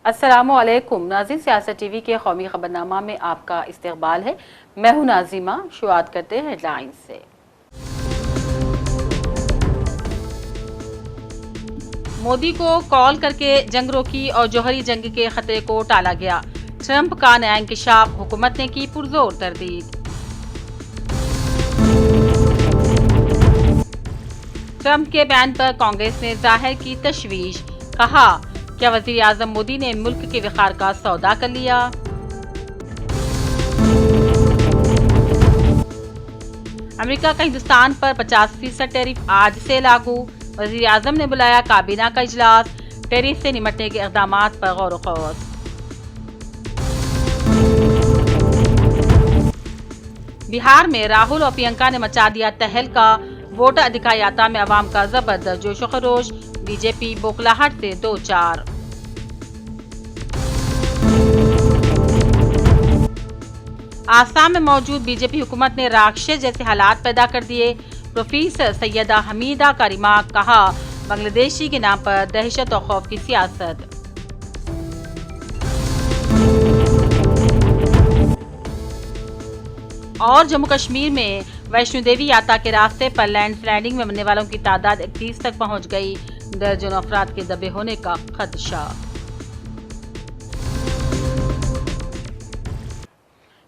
अस्सलामुअलैकुम नाज़रीन, सियासत टीवी के कौमी खबरनामा में आपका इस्तकबाल है। मैं हूं नाजिमा। शुरुआत करते हैं हेडलाइंस से। मोदी को कॉल करके जंग रोकी और जौहरी जंग के खतरे को टाला गया। ट्रंप का नया इंकशाफ, हुकूमत ने की पुरजोर तरदीद। ट्रंप के बयान पर कांग्रेस ने जाहिर की तशवीश, कहा क्या वजीर आजम मोदी ने मुल्क के विकार का सौदा कर लिया। अमेरिका का हिंदुस्तान पर 50% टैरिफ आज से लागू। वजीर आजम ने बुलाया काबीना का इजलास, टैरिफ से निमटने के इक़दाम पर गौर ख़ौस। बिहार में राहुल और प्रियंका ने मचा दिया तहलका। वोटर अधिकार यात्रा में अवाम का जबरदस्त जोश खरोश। बीजेपी बोखलाहट से 2-4। आसाम में मौजूद बीजेपी हुकूमत ने राक्षस जैसे हालात पैदा कर दिए। प्रोफेसर सैयदा हमीदा का रिमार्क, कहा बांग्लादेशी के नाम पर दहशत और खौफ की सियासत। और जम्मू कश्मीर में वैष्णो देवी यात्रा के रास्ते पर लैंडस्लाइडिंग में मरने वालों की तादाद 31 तक पहुंच गई। दर्जनों अफराद के दबे होने का खदशा।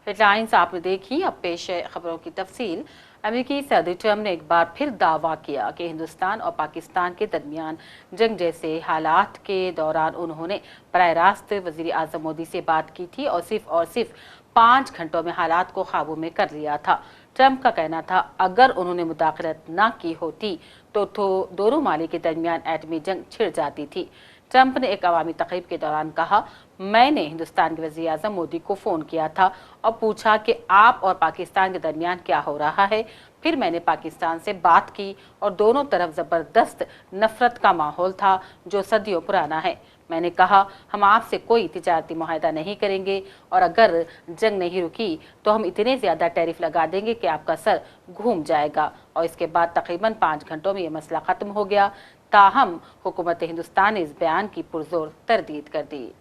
हेडलाइंस आपने देखी, अब पेश है खबरों की तफसील। अमेरिकी सदर ट्रंप ने एक बार फिर दावा किया कि हिंदुस्तान और पाकिस्तान के दरमियान जंग जैसे हालात के दौरान उन्होंने बराह रास्त वजीर आजम मोदी से बात की थी और सिर्फ 5 घंटों में हालात को काबू में कर लिया था। ट्रंप का कहना था अगर उन्होंने मुदाखलत न की होती तो दोनों मालिक के दरमियान एटमी जंग छिड़ जाती थी। ट्रंप ने एक अवामी तकरीब के दौरान कहा, मैंने हिंदुस्तान के वज़ीर आज़म मोदी को फ़ोन किया था और पूछा कि आप और पाकिस्तान के दरमियान क्या हो रहा है। फिर मैंने पाकिस्तान से बात की और दोनों तरफ ज़बरदस्त नफ़रत का माहौल था जो सदियों पुराना है। मैंने कहा हम आपसे कोई तिजारती मुआहदा नहीं करेंगे और अगर जंग नहीं रुकी तो हम इतने ज़्यादा टैरिफ लगा देंगे कि आपका सर घूम जाएगा। और इसके बाद तकरीबन 5 घंटों में ये मसला ख़त्म हो गया। ताहम हुकूमत हिंदुस्तान ने इस बयान की पुरजोर तरदीद कर दी।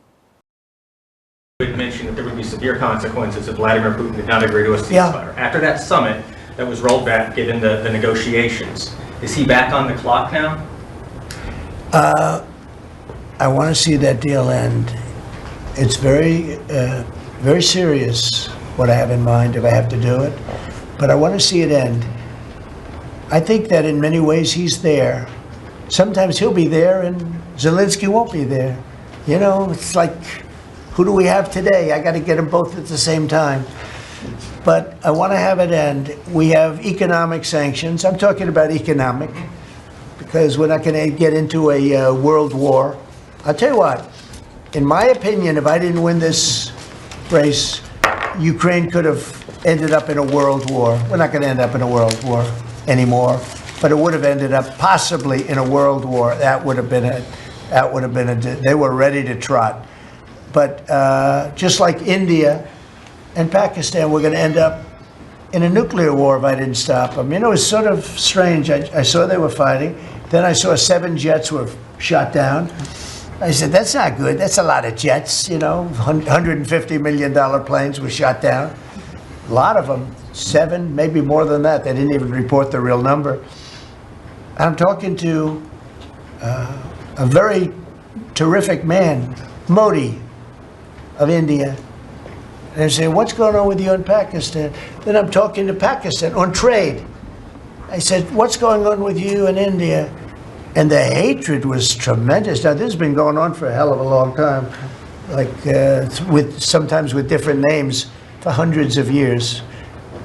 Mentioned that there would be severe consequences if Vladimir Putin did not agree to a ceasefire. After that summit that was rolled back, given the negotiations, is he back on the clock now? I want to see that deal end. It's very serious what I have in mind if I have to do it, but I want to see it end. I think that in many ways he's there. Sometimes he'll be there and Zelensky won't be there. You know, it's like, who do we have today? I got to get them both at the same time. But I want to have it end. We have economic sanctions. I'm talking about economic because we're not going to get into a world war. I'll tell you what, in my opinion, if I didn't win this race, Ukraine could have ended up in a world war. We're not going to end up in a world war anymore, but it would have ended up possibly in a world war. That would have been they were ready to trot. But just like India and Pakistan, we're going to end up in a nuclear war if I didn't stop them. You know, it's sort of strange. I saw they were fighting. Then I saw 7 jets were shot down. I said, that's not good. That's a lot of jets, you know. $150 million planes were shot down. A lot of them, 7, maybe more than that. They didn't even report the real number. I'm talking to a very terrific man, Modi of India. And I say, what's going on with you in Pakistan? Then I'm talking to Pakistan on trade. I said, what's going on with you in India? And the hatred was tremendous. Now, this has been going on for a hell of a long time, like sometimes with different names for hundreds of years.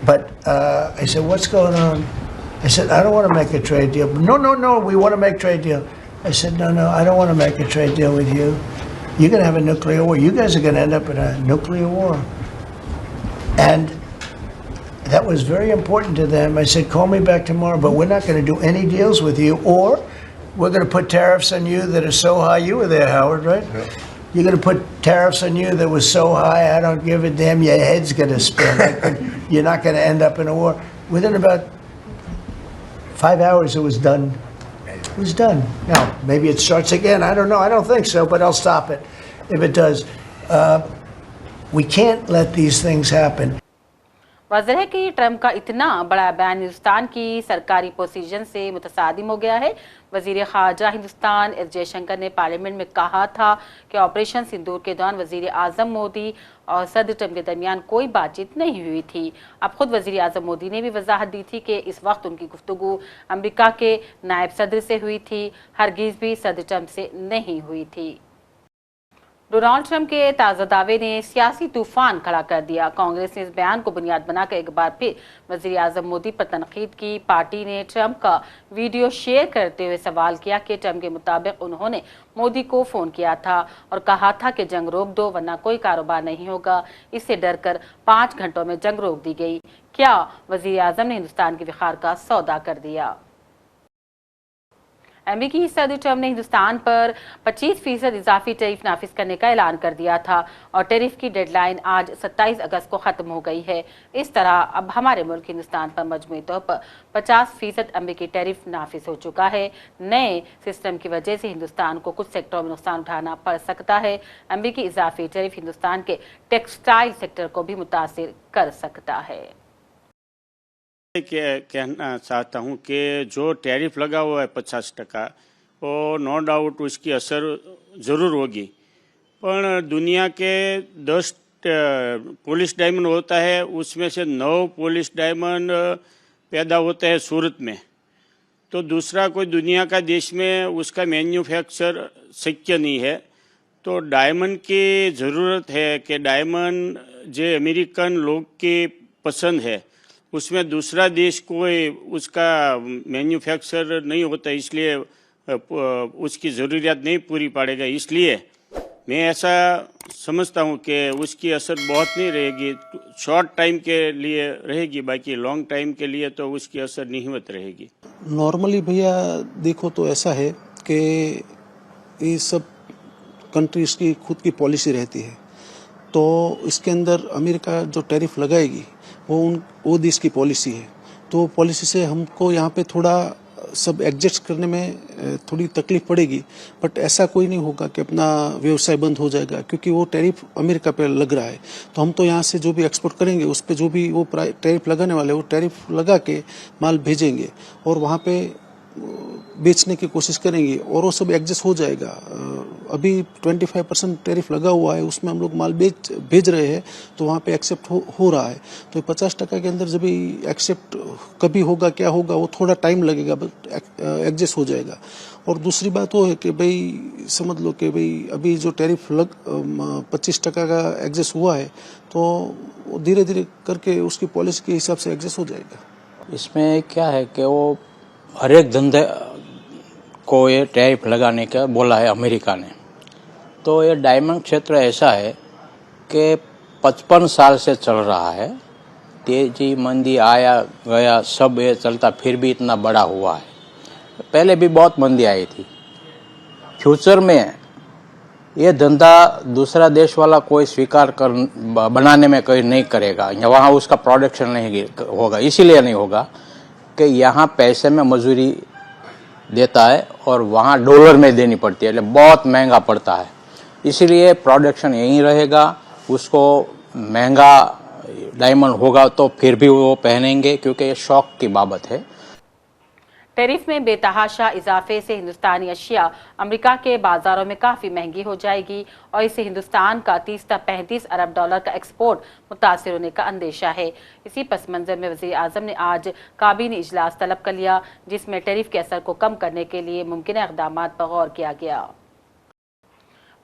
But I said, what's going on? I said, I don't want to make a trade deal. No, we want to make a trade deal. I said, no, I don't want to make a trade deal with you. You're going to have a nuclear war. You guys are going to end up in a nuclear war. And that was very important to them. I said, call me back tomorrow, but we're not going to do any deals with you, or we're going to put tariffs on you that are so high. You were there, Howard, right? Yeah. You're going to put tariffs on you that was so high, I don't give a damn. Your head's going to spin. You're not going to end up in a war. Within about 5 hours, it was done. It was done. Now, maybe it starts again. I don't know. I don't think so, but I'll stop it. if it does. We can't let these things happen. वाज़ेह है कि Trump का इतना बड़ा बयान हिंदुस्तान की सरकारी position से मुतसादिम हो गया है। वजीर खारजा हिंदुस्तान एस जयशंकर ने पार्लियामेंट में कहा था कि ऑपरेशन सिंदूर के दौरान वजीर आजम मोदी और सदर ट्रंप के दरमियान कोई बातचीत नहीं हुई थी। अब खुद वजीर आजम मोदी ने भी वजाहत दी थी कि इस वक्त उनकी गुफ्तगू अमेरिका के नायब सदर से हुई थी, हरगिज भी सदर ट्रंप से नहीं हुई थी। डोनाल्ड ट्रंप के ताज़ा दावे ने सियासी तूफान खड़ा कर दिया। कांग्रेस ने इस बयान को बुनियाद बनाकर एक बार फिर वज़ीर आज़म मोदी पर तनकीद की। पार्टी ने ट्रंप का वीडियो शेयर करते हुए सवाल किया कि ट्रंप के मुताबिक उन्होंने मोदी को फ़ोन किया था और कहा था कि जंग रोक दो वरना कोई कारोबार नहीं होगा। इससे डरकर 5 घंटों में जंग रोक दी गई। क्या वज़ीर आज़म ने हिंदुस्तान के विखार का सौदा कर दिया? अमेरिकी सदर ट्रंप ने हिंदुस्तान पर 25% इजाफी टैरिफ नाफिज करने का ऐलान कर दिया था और टैरिफ की डेडलाइन आज 27 अगस्त को ख़त्म हो गई है। इस तरह अब हमारे मुल्क हिंदुस्तान पर मजमूई तौर पर 50% अमेरिकी टैरिफ नाफिज हो चुका है। नए सिस्टम की वजह से हिंदुस्तान को कुछ सेक्टरों में नुकसान उठाना पड़ सकता है। अमेरिकी इजाफी टैरिफ हिंदुस्तान के टेक्सटाइल सेक्टर को भी मुतासिर कर सकता है। कहना चाहता हूँ कि जो टैरिफ लगा हुआ है 50%, वो नो डाउट उसकी असर ज़रूर होगी, पर दुनिया के 10 पॉलिश डायमंड होता है, उसमें से 9 पॉलिश डायमंड पैदा होता है सूरत में। तो दूसरा कोई दुनिया का देश में उसका मैन्युफैक्चर शक्य नहीं है। तो डायमंड की ज़रूरत है कि डायमंड जो अमेरिकन लोग की पसंद है उसमें दूसरा देश कोई उसका मैन्युफैक्चर नहीं होता, इसलिए उसकी ज़रूरियात नहीं पूरी पड़ेगा। इसलिए मैं ऐसा समझता हूँ कि उसकी असर बहुत नहीं रहेगी, शॉर्ट टाइम के लिए रहेगी, बाकी लॉन्ग टाइम के लिए तो उसकी असर नहींवत रहेगी। नॉर्मली भैया देखो तो ऐसा है कि ये सब कंट्रीज़ की खुद की पॉलिसी रहती है, तो इसके अंदर अमेरिका जो टैरिफ लगाएगी वो देश की पॉलिसी है। तो पॉलिसी से हमको यहाँ पे थोड़ा सब एडजस्ट करने में थोड़ी तकलीफ पड़ेगी, बट ऐसा कोई नहीं होगा कि अपना व्यवसाय बंद हो जाएगा, क्योंकि वो टैरिफ अमेरिका पे लग रहा है। तो हम तो यहाँ से जो भी एक्सपोर्ट करेंगे उस पे जो भी वो टैरिफ लगाने वाले वो टैरिफ लगा के माल भेजेंगे और वहाँ पे बेचने की कोशिश करेंगे और वो सब एडजस्ट हो जाएगा। अभी 25% टैरिफ लगा हुआ है, उसमें हम लोग माल भेज रहे हैं, तो वहाँ पे एक्सेप्ट हो रहा है। तो 50% के अंदर जब भी एक्सेप्ट कभी होगा क्या होगा वो थोड़ा टाइम लगेगा, बट एडजस्ट हो जाएगा। और दूसरी बात वो है कि भाई समझ लो कि भाई अभी जो टैरिफ 25% का एडजस्ट हुआ है, तो धीरे धीरे करके उसकी पॉलिसी के हिसाब से एडजस्ट हो जाएगा। इसमें क्या है कि वो हर एक धंधे को ये टैरिफ लगाने का बोला है अमेरिका ने। तो ये डायमंड क्षेत्र ऐसा है कि 55 साल से चल रहा है, तेजी मंदी आया गया सब ये चलता, फिर भी इतना बड़ा हुआ है। पहले भी बहुत मंदी आई थी। फ्यूचर में ये धंधा दूसरा देश वाला कोई स्वीकार कर बनाने में कोई नहीं करेगा, वहाँ उसका प्रोडक्शन नहीं होगा। इसीलिए नहीं होगा कि यहाँ पैसे में मजदूरी देता है और वहाँ डॉलर में देनी पड़ती है, मतलब बहुत महंगा पड़ता है। इसीलिए प्रोडक्शन यहीं रहेगा। उसको महंगा डायमंड होगा तो फिर भी वो पहनेंगे, क्योंकि ये शौक की बाबत है। टैरिफ में बेतहाशा इजाफे से हिंदुस्तानी अशिया अमेरिका के बाजारों में काफ़ी महंगी हो जाएगी और इससे हिंदुस्तान का 30 से 35 अरब डॉलर का एक्सपोर्ट मुतासिर होने का अंदेशा है। इसी पस मंज़र में वज़ीर आज़म ने आज काबीना इजलास तलब कर लिया, जिसमें टैरिफ के असर को कम करने के लिए मुमकिन इक़दाम पर गौर किया गया।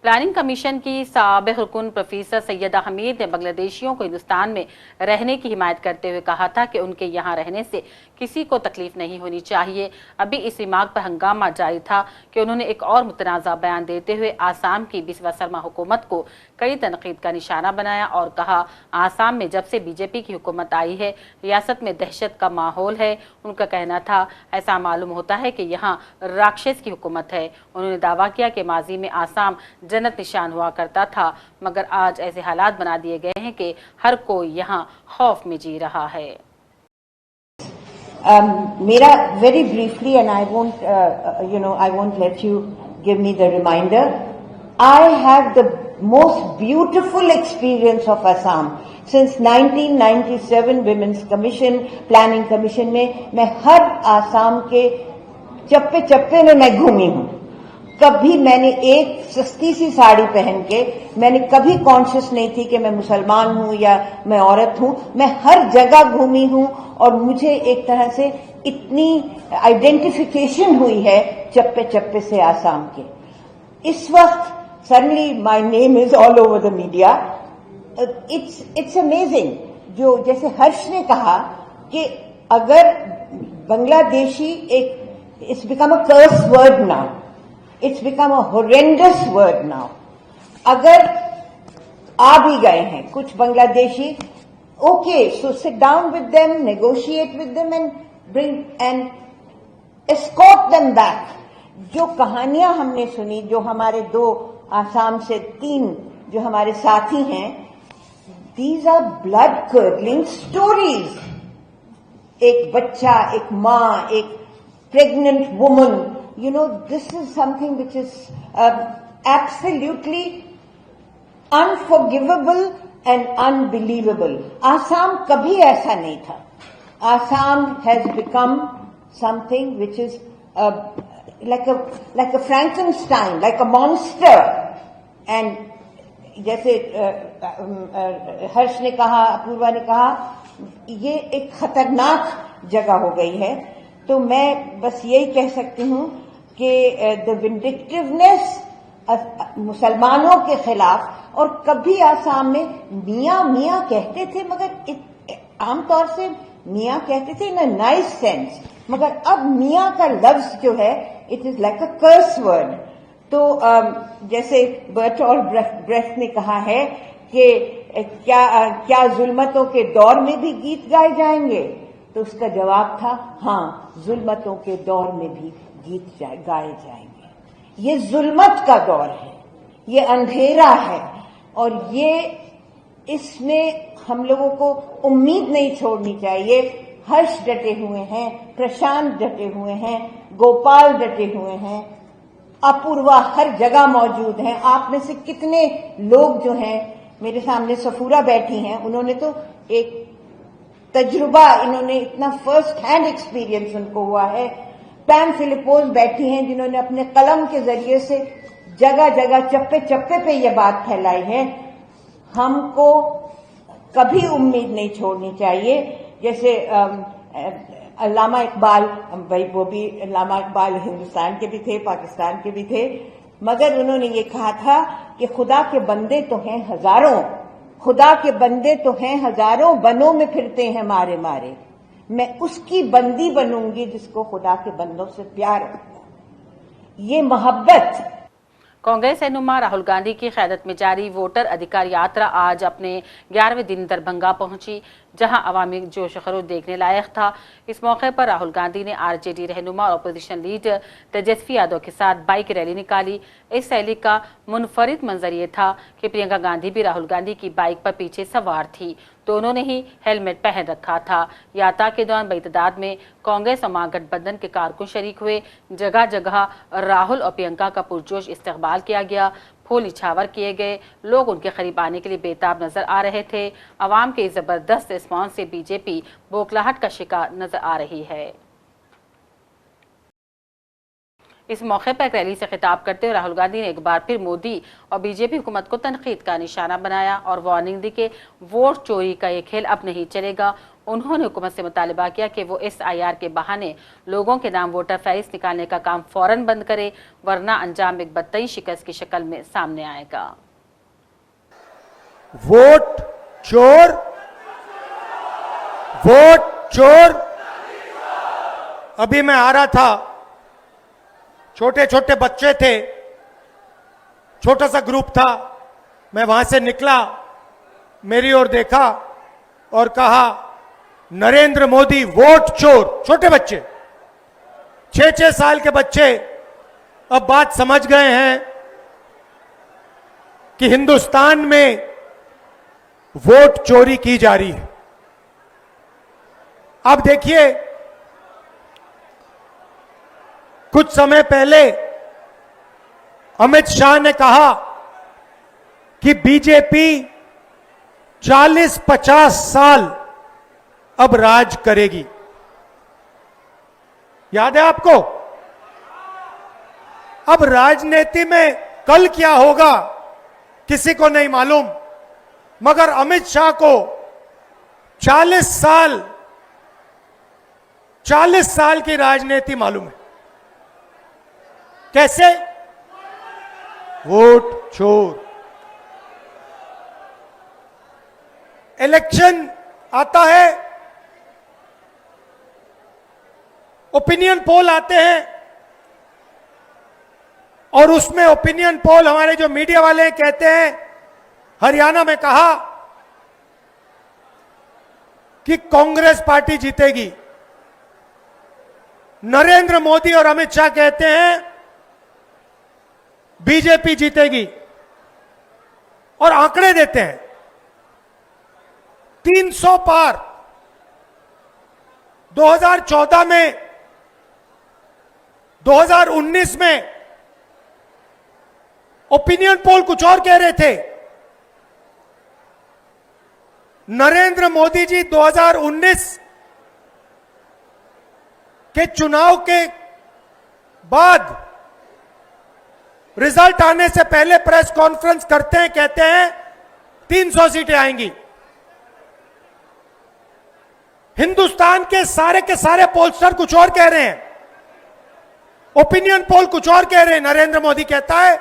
प्लानिंग कमीशन की साबिक़ रुकन प्रोफेसर सैयदा हमीद ने बांग्लादेशियों को हिंदुस्तान में रहने की हिमायत करते हुए कहा था कि उनके यहाँ रहने से किसी को तकलीफ नहीं होनी चाहिए। अभी इस रिमार्क पर हंगामा जारी था कि उन्होंने एक और मुतनाज़ा बयान देते हुए आसाम की 20वां सरमा हुकूमत को कई तनकीद का निशाना बनाया और कहा, आसाम में जब से बीजेपी की हुकूमत आई है रियासत में दहशत का माहौल है। उनका कहना था, ऐसा मालूम होता है कि यहाँ राक्षस की हुकूमत है। उन्होंने दावा किया कि माजी में आसाम जन्नत निशान हुआ करता था, मगर आज ऐसे हालात बना दिए गए हैं कि हर कोई यहाँ खौफ में जी रहा है। मेरा very briefly, and I won't let you give me the reminder. I have the most beautiful experience of Assam. Since 1997 Women's Commission, Planning Commission में मैं हर आसाम के चप्पे चप्पे में मैं घूमी हूँ. कभी मैंने एक सस्ती सी साड़ी पहन के, मैंने कभी कॉन्शियस नहीं थी कि मैं मुसलमान हूँ या मैं औरत हूँ. मैं हर जगह घूमी हूँ और मुझे एक तरह से इतनी आइडेंटिफिकेशन हुई है चप्पे चप्पे से आसाम के. इस वक्त suddenly my name is all over the media. It's amazing. जो जैसे हर्ष ने कहा कि अगर बांग्लादेशी एक, it's become a curse word now, it's become a horrendous word now. अगर आ भी गए हैं कुछ Bangladeshi, okay, so sit down with them, negotiate with them and bring and escort them back. जो कहानियां हमने सुनी, जो हमारे 2 आसाम से 3 जो हमारे साथी हैं, these are blood curdling stories. एक बच्चा, एक माँ, एक pregnant woman, you know, this is something which is absolutely unforgivable and unbelievable. Assam कभी ऐसा नहीं था. Assam has become something which is like a Frankenstein, like a monster. And जैसे हर्ष ने कहा, अपूर्वा ने कहा, ये एक खतरनाक जगह हो गई है. तो मैं बस यही कह सकती हूँ कि द विंडिक्टिवनेस मुसलमानों के खिलाफ, और कभी आसाम में मियाँ मियाँ कहते थे, मगर आमतौर से मियाँ कहते थे इन अ नाइस सेंस, मगर अब मियाँ का लफ्ज जो है it is like a curse word. तो जैसे बर्टोल्ट ब्रेख्ट ने कहा है कि क्या जुल्मतों के दौर में भी गीत गाए जाएंगे, तो उसका जवाब था हाँ, जुल्मतों के दौर में भी गीत गाए जाएंगे. ये जुल्मत का दौर है, ये अंधेरा है, और ये इसमें हम लोगों को उम्मीद नहीं छोड़नी चाहिए. हर्ष डटे हुए हैं, प्रशांत डटे हुए हैं, गोपाल डटे हुए हैं, अपूर्वा हर जगह मौजूद हैं. आप में से कितने लोग जो हैं, मेरे सामने सफूरा बैठी हैं, उन्होंने तो एक तजुर्बा, इन्होंने इतना फर्स्ट हैंड एक्सपीरियंस उनको हुआ है. पैम फिलिपोज बैठी हैं जिन्होंने अपने कलम के जरिए से जगह जगह चप्पे चप्पे पे ये बात फैलाई है. हमको कभी उम्मीद नहीं छोड़नी चाहिए. जैसे अल्लामा इकबाल, भाई वो भी अल्लामा इकबाल हिंदुस्तान के भी थे, पाकिस्तान के भी थे, मगर उन्होंने ये कहा था कि खुदा के बंदे तो हैं हजारों, खुदा के बंदे तो हैं हजारों, बनों में फिरते हैं मारे मारे. मैं उसकी बंदी बनूंगी जिसको खुदा के बंदों से प्यार होगा. ये मोहब्बत. कांग्रेस रहनुमा राहुल गांधी की क़यादत में जारी वोटर अधिकार यात्रा आज अपने 11वें दिन दरभंगा पहुंची, जहां अवामी जोश खरोश देखने लायक था. इस मौके पर राहुल गांधी ने आरजेडी रहनुमा और अपोजिशन लीडर तेजस्वी यादव के साथ बाइक रैली निकाली. इस रैली का मुनफरिद मंजर ये था कि प्रियंका गांधी भी राहुल गांधी की बाइक पर पीछे सवार थी. दोनों ने ही हेलमेट पहन रखा था. यात्रा के दौरान बड़ी तादाद में कांग्रेस और महागठबंधन के कारकुन शरीक हुए. जगह जगह राहुल और प्रियंका का पुरजोश इस्तकबाल किया गया. फूल निछावर किए गए. लोग उनके करीब आने के लिए बेताब नजर आ रहे थे. अवाम के जबरदस्त रिस्पॉन्स से बीजेपी बौखलाहट का शिकार नजर आ रही है. इस मौके पर एक रैली से खिताब करते हुए राहुल गांधी ने एक बार फिर मोदी और बीजेपी हुकूमत को तनकीद का निशाना बनाया और वार्निंग दी कि वोट चोरी का ये खेल अब नहीं चलेगा. उन्होंने हुकूमत से मुतालबा किया कि वो SIR के बहाने लोगों के नाम वोटर फहरिस्त निकालने का काम फौरन बंद करे, वरना अंजाम एक बदतरीन शिकस्त की शक्ल में सामने आएगा. वोट चोर, वोट चोर. अभी मैं आ रहा था, छोटे छोटे बच्चे थे, छोटा सा ग्रुप था. मैं वहां से निकला, मेरी ओर देखा और कहा नरेंद्र मोदी वोट चोर. छोटे बच्चे, 6-6 साल के बच्चे अब बात समझ गए हैं कि हिंदुस्तान में वोट चोरी की जा रही है. अब देखिए, कुछ समय पहले अमित शाह ने कहा कि बीजेपी 40-50 साल अब राज करेगी। याद है आपको? अब राजनीति में कल क्या होगा किसी को नहीं मालूम, मगर अमित शाह को 40 साल की राजनीति मालूम है। कैसे? वोट चोर। इलेक्शन आता है, ओपिनियन पोल आते हैं, और उसमें ओपिनियन पोल हमारे जो मीडिया वाले कहते हैं, हरियाणा में कहा कि कांग्रेस पार्टी जीतेगी। नरेंद्र मोदी और अमित शाह कहते हैं बीजेपी जीतेगी, और आंकड़े देते हैं 300 पार। 2014 में, 2019 में ओपिनियन पोल कुछ और कह रहे थे। नरेंद्र मोदी जी 2019 के चुनाव के बाद रिजल्ट आने से पहले प्रेस कॉन्फ्रेंस करते हैं, कहते हैं 300 सीटें आएंगी। हिंदुस्तान के सारे पोलस्टर कुछ और कह रहे हैं, ओपिनियन पोल कुछ और कह रहे हैं। नरेंद्र मोदी कहता है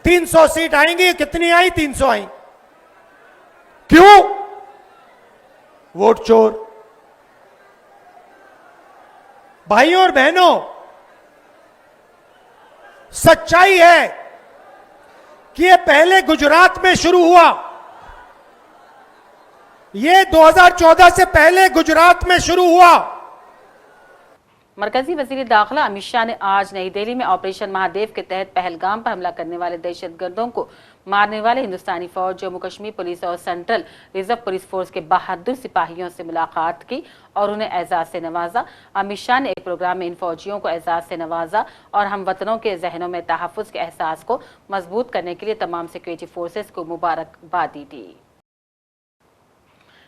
300 सीट आएंगी। कितनी आई? 300 आई। क्यों? वोट चोर। भाइयों और बहनों, सच्चाई है कि ये पहले गुजरात में शुरू हुआ। ये 2014 से पहले गुजरात में शुरू हुआ। मरकजी वजीर दाखिला अमित शाह ने आज नई दिल्ली में ऑपरेशन महादेव के तहत पहलगाम पर हमला करने वाले दहशतगर्दों को मारने वाले हिंदुस्तानी फौज, जम्मू कश्मीर पुलिस और सेंट्रल रिजर्व पुलिस फोर्स के बहादुर सिपाहियों से मुलाकात की और उन्हें एजाज से नवाजा। अमित शाह ने एक प्रोग्राम में इन फौजियों को एजाज से नवाजा और हम वतनों के जहनों में तहफ़्फ़ुज़ के एहसास को मजबूत करने के लिए तमाम सिक्योरिटी फोर्सेस को मुबारकबादी दी।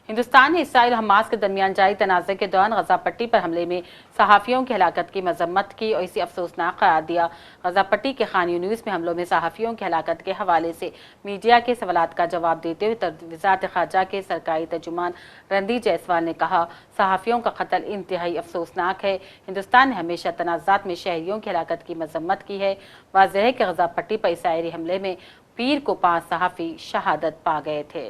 हिंदुस्तान ने इसराइल हमास के दरमियान जारी तनाज़े के दौरान गजा पट्टी पर हमले में सहाफ़ियों की हलाकत की मजम्मत की और इसे अफसोसनाक करार दिया। गजा पट्टी के खान यूनिस में हमलों में सहाफ़ियों की हलाकत के हवाले से मीडिया के सवालात का जवाब देते हुए वज़ारत ख़ारजा के सरकारी तर्जुमान रणदीप जायसवाल ने कहा, सहाफ़ियों का कत्ल इंतहाई अफसोसनाक है। हिंदुस्तान ने हमेशा तनाज़ात में शहरियों की हलाकत की मजम्मत की है। वाज़ेह है कि गजा पट्टी पर इसराइली हमले में पीर को 5 सहाफ़ी शहादत पा गए थे।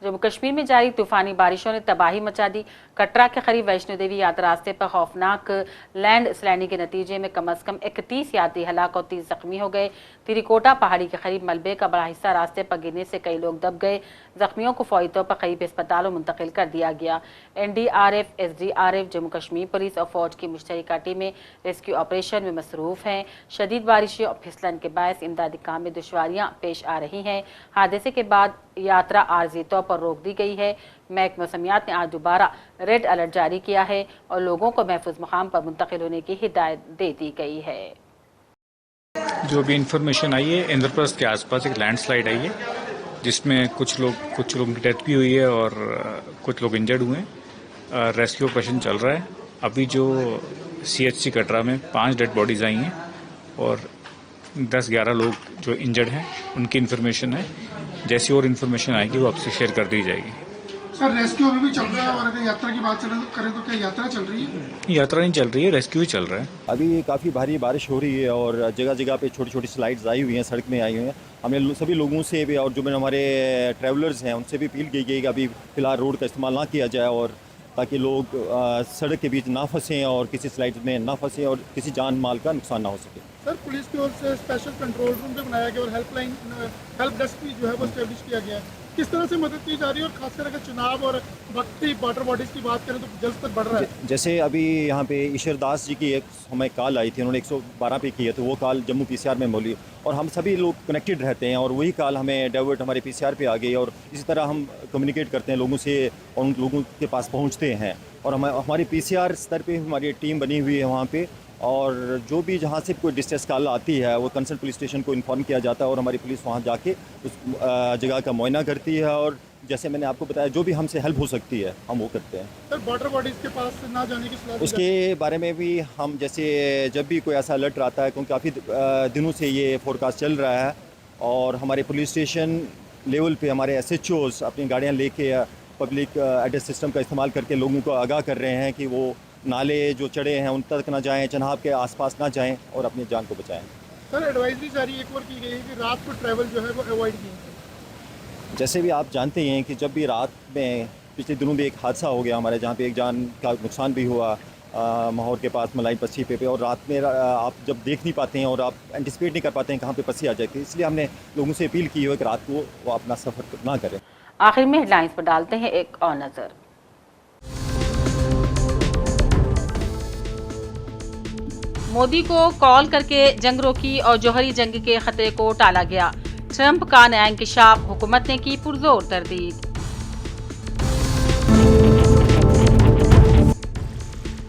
जम्मू कश्मीर में जारी तूफानी बारिशों ने तबाही मचा दी। कटरा के करीब वैष्णो देवी यात्रा रास्ते पर खौफनाक लैंड स्लाइडिंग के नतीजे में कम से कम 31 यात्री हलाक और 30 जख्मी हो गए। तिरिकोटा पहाड़ी के करीब मलबे का बड़ा हिस्सा रास्ते पर गिरने से कई लोग दब गए। जख्मियों को फौरी तौर पर करीब अस्पतालों मुंतकिल कर दिया गया। NDRF, SDRF, Jammu Kashmir police और फौज की मुश्तरका टीमें रेस्क्यू ऑपरेशन में मसरूफ हैं। शदीद बारिशें और फिसलन के बायस इमदादी काम में दुश्वारियां पेश आ रही हैं। हादसे के बाद यात्रा आर्जी तौर पर रोक दी गई है। महकमा मौसमियात ने आज दोबारा रेड अलर्ट जारी किया है और लोगों को महफूज मकाम पर मुंतकिल होने की हिदायत दे दी गई है। जो भी इंफॉर्मेशन आई है, इंद्रप्रस्थ के आसपास एक लैंडस्लाइड आई है जिसमें कुछ लोगों की डेथ भी हुई है और कुछ लोग इंजर्ड हुए हैं। रेस्क्यू ऑपरेशन चल रहा है। अभी जो CHC कटरा में 5 डेड बॉडीज आई हैं और 10-11 लोग जो इंजर्ड हैं उनकी इन्फॉर्मेशन है। जैसी और इन्फॉर्मेशन आएगी वो आपसे शेयर कर दी जाएगी। सर, रेस्क्यू अभी भी चल रहा है और अगर यात्रा की बात करें तो क्या यात्रा चल रही है? यात्रा नहीं चल रही है, रेस्क्यू ही चल रहा है। अभी काफ़ी भारी बारिश हो रही है और जगह जगह पे छोटी छोटी स्लाइड्स आई हुई हैं, सड़क में आई हुई हैं। हमने सभी लोगों से भी और जो हमारे ट्रैवलर्स हैं उनसे भी अपील की गई कि अभी फ़िलहाल रोड का इस्तेमाल ना किया जाए और ताकि लोग सड़क के बीच ना फंसें और किसी स्लाइड्स में ना फंसें और किसी जान माल का नुकसान ना हो सके। सर, पुलिस की ओर से स्पेशल कंट्रोल रूम भी बनाया गया और हेल्प डेस्क भी जो है वो एस्टेब्लिश किया गया है। किस तरह से मदद की जा रही है और खासकर अगर चुनाव और वक्ती वाटर बॉडीज की बात करें तो जल्द तक बढ़ रहा है? जैसे अभी यहाँ पे ईश्वर दास जी की एक हमें कॉल आई थी, उन्होंने 112 पे की है, तो वो कॉल जम्मू PCR में बोली और हम सभी लोग कनेक्टेड रहते हैं और वही कॉल हमें डाइवर्ट हमारे PCR पे आ गई और इसी तरह हम कम्युनिकेट करते हैं लोगों से और उन लोगों के पास पहुँचते हैं और हमारी PCR स्तर पर हमारी टीम बनी हुई है वहाँ पर और जो भी जहाँ से कोई डिस्ट्रेस कॉल आती है वो कंसर्न पुलिस स्टेशन को इन्फॉर्म किया जाता है और हमारी पुलिस वहाँ जाके उस जगह का मुआयना करती है और जैसे मैंने आपको बताया जो भी हमसे हेल्प हो सकती है हम वो करते हैं। सर वाटर बॉडीज के पास ना जाने की सलाह दी उसके बारे में भी हम जैसे जब भी कोई ऐसा अलर्ट आता है क्योंकि काफ़ी दिनों से ये फोरकास्ट चल रहा है और हमारे पुलिस स्टेशन लेवल पे हमारे SHOs अपनी गाड़ियाँ लेके पब्लिक एड्रेस सिस्टम का इस्तेमाल करके लोगों को आगाह कर रहे हैं कि वो नाले जो चढ़े हैं उन तक ना जाएं, चनाब के आसपास ना जाएं और अपनी जान को बचाएं। सर एडवाइजरी जारी एक और की गई है कि रात को ट्रैवल जो है वो अवॉइड कीजिए। जैसे भी आप जानते हैं कि जब भी रात में पिछले दिनों में एक हादसा हो गया हमारे जहाँ पे एक जान का नुकसान भी हुआ माहौर के पास मलाई पस्सी पे और रात में आप जब देख नहीं पाते हैं और आप एंटिसिपेट नहीं कर पाते हैं कहाँ पे पस्सी आ जाती है, इसलिए हमने लोगों से अपील की है कि रात को वो अपना सफ़र ना करें। आखिर में हेडलाइंस पर डालते हैं एक और नजर। मोदी को कॉल करके जंग रोकी और जौहरी जंग के खतरे को टाला गया। ट्रंप का नया इंकशाफ, हुकूमत ने की पुरजोर तरदीद।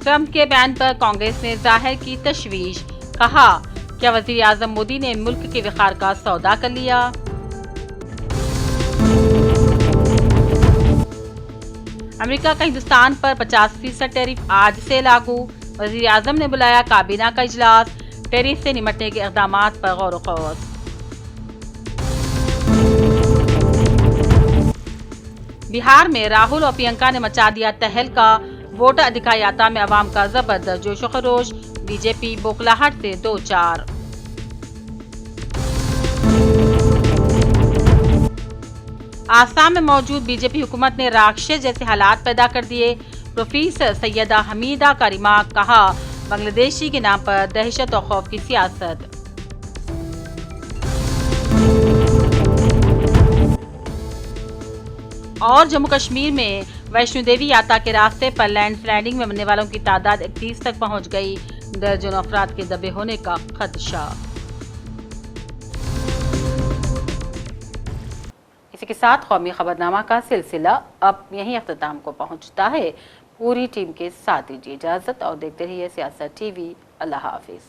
ट्रंप के बयान पर कांग्रेस ने जाहिर की तशवीश, कहा क्या वजीर आजम मोदी ने मुल्क के विकार का सौदा कर लिया। अमेरिका का हिंदुस्तान पर 50% टैरिफ आज से लागू। वजीर आजम ने बुलाया काबीना का इजलास, टैरिफ से निपटने के इक़दामात पर गौर व ख़ौस। बिहार में राहुल और प्रियंका ने मचा दिया तहलका। वोटर अधिकार यात्रा में अवाम का जबरदस्त जोश व खरोश। बीजेपी बोखलाहट से 2-4। आसाम में मौजूद बीजेपी हुकूमत ने राक्षस जैसे हालात पैदा कर दिए। प्रोफेसर सैयदा हमीदा का रिमार्क, कहा बांग्लादेशी के नाम पर दहशत और खौफ की सियासत। और जम्मू कश्मीर में वैष्णो देवी यात्रा के रास्ते पर लैंडस्लाइडिंग में मरने वालों की तादाद 31 तक पहुंच गई। दर्जनों अफराद के दबे होने का खदशा। इसी के साथ कौमी खबरनामा का सिलसिला अब यहीं अख्ताम को पहुंचता है। पूरी टीम के साथ दीजिए इजाजत और देखते रहिए सियासत TV। अल्लाह हाफिज।